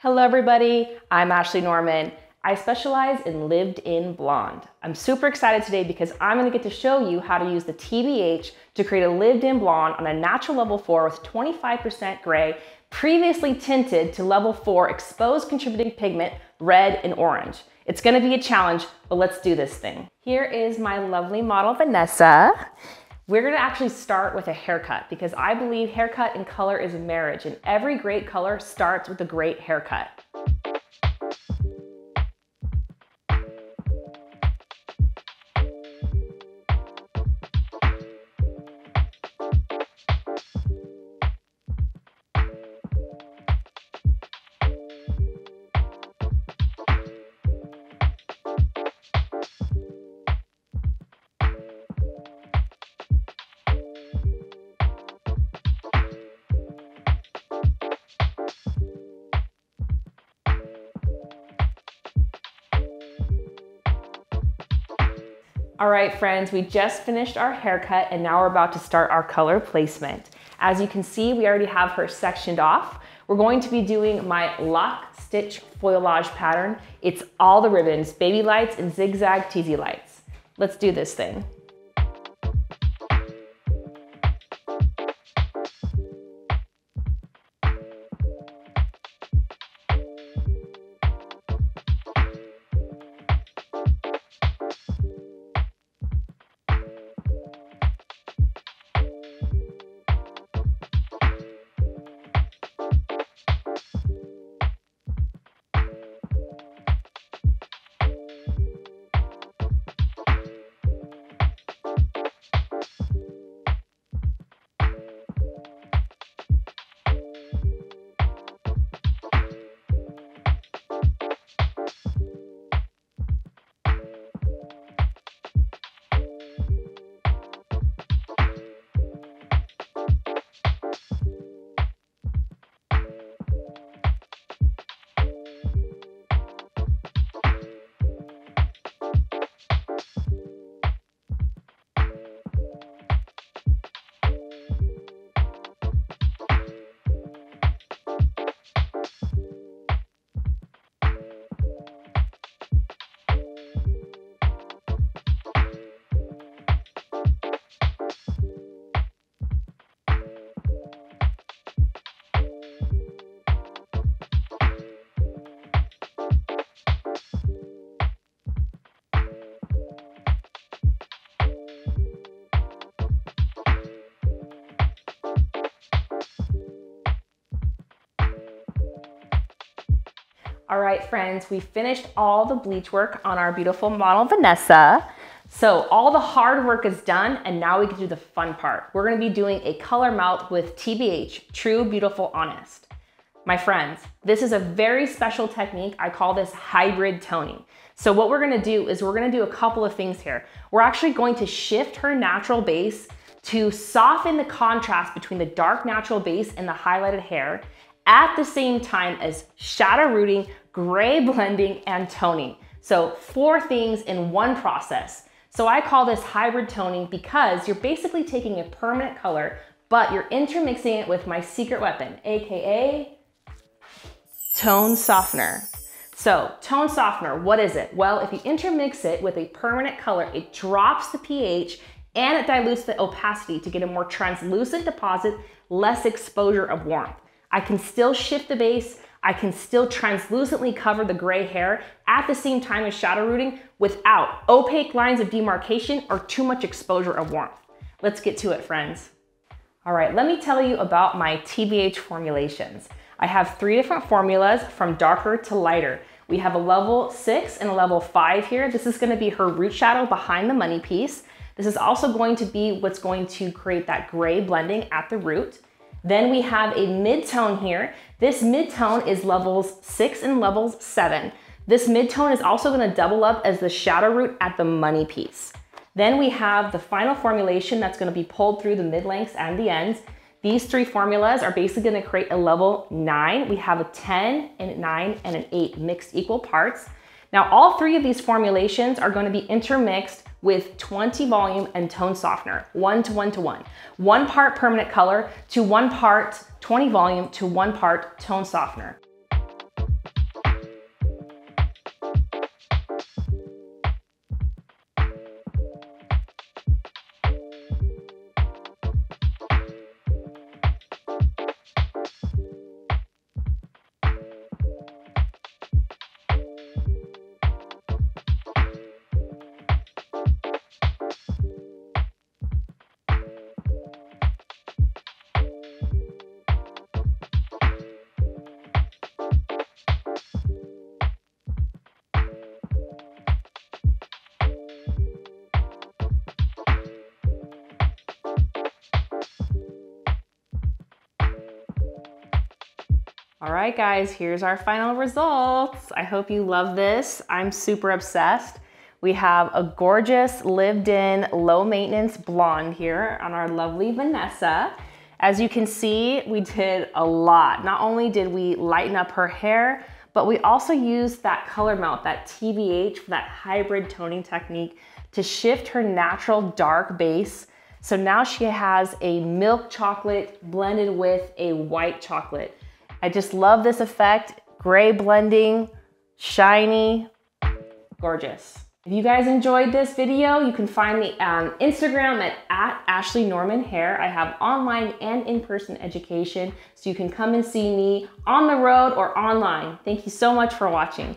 Hello everybody, I'm Ashlee Norman. I specialize in lived-in blonde. I'm super excited today because I'm gonna get to show you how to use the TBH to create a lived-in blonde on a natural level 4 with 25% gray, previously tinted to level 4 exposed contributing pigment, red and orange. It's gonna be a challenge, but let's do this thing. Here is my lovely model, Vanessa. We're gonna actually start with a haircut because I believe haircut and color is a marriage, and every great color starts with a great haircut. All right, friends, we just finished our haircut and now we're about to start our color placement. As you can see, we already have her sectioned off. We're going to be doing my lock stitch foilage pattern. It's all the ribbons, baby lights and zigzag teasy lights. Let's do this thing. All right, friends, we finished all the bleach work on our beautiful model, Vanessa. So all the hard work is done, and now we can do the fun part. We're gonna be doing a color melt with TBH, True, Beautiful, Honest. My friends, this is a very special technique. I call this hybrid toning. So what we're gonna do is we're gonna do a couple of things here. We're actually going to shift her natural base to soften the contrast between the dark natural base and the highlighted hair, at the same time as shadow rooting, gray blending, and toning. So 4 things in one process. So I call this hybrid toning because you're basically taking a permanent color, but you're intermixing it with my secret weapon, AKA tone softener. So tone softener, what is it? Well, if you intermix it with a permanent color, it drops the pH and it dilutes the opacity to get a more translucent deposit, less exposure of warmth. I can still shift the base, I can still translucently cover the gray hair at the same time as shadow rooting without opaque lines of demarcation or too much exposure of warmth. Let's get to it, friends. All right, let me tell you about my TBH formulations. I have 3 different formulas from darker to lighter. We have a level 6 and a level 5 here. This is gonna be her root shadow behind the money piece. This is also going to be what's going to create that gray blending at the root. Then we have a mid-tone here. This mid-tone is levels 6 and levels 7. This mid-tone is also gonna double up as the shadow root at the money piece. Then we have the final formulation that's gonna be pulled through the mid-lengths and the ends. These 3 formulas are basically gonna create a level 9. We have a 10, and 9, and an 8 mixed equal parts. Now, all 3 of these formulations are gonna be intermixed with 20 volume and tone softener, 1 to 1 to 1. 1 part permanent color to 1 part 20 volume to 1 part tone softener. All right, guys, here's our final results. I hope you love this. I'm super obsessed. We have a gorgeous lived-in, low-maintenance blonde here on our lovely Vanessa. As you can see, we did a lot. Not only did we lighten up her hair, but we also used that color melt, that TBH, that hybrid toning technique to shift her natural dark base. So now she has a milk chocolate blended with a white chocolate. I just love this effect. Gray blending, shiny, gorgeous. If you guys enjoyed this video, you can find me on Instagram at Ashlee Norman Hair. I have online and in-person education, so you can come and see me on the road or online. Thank you so much for watching.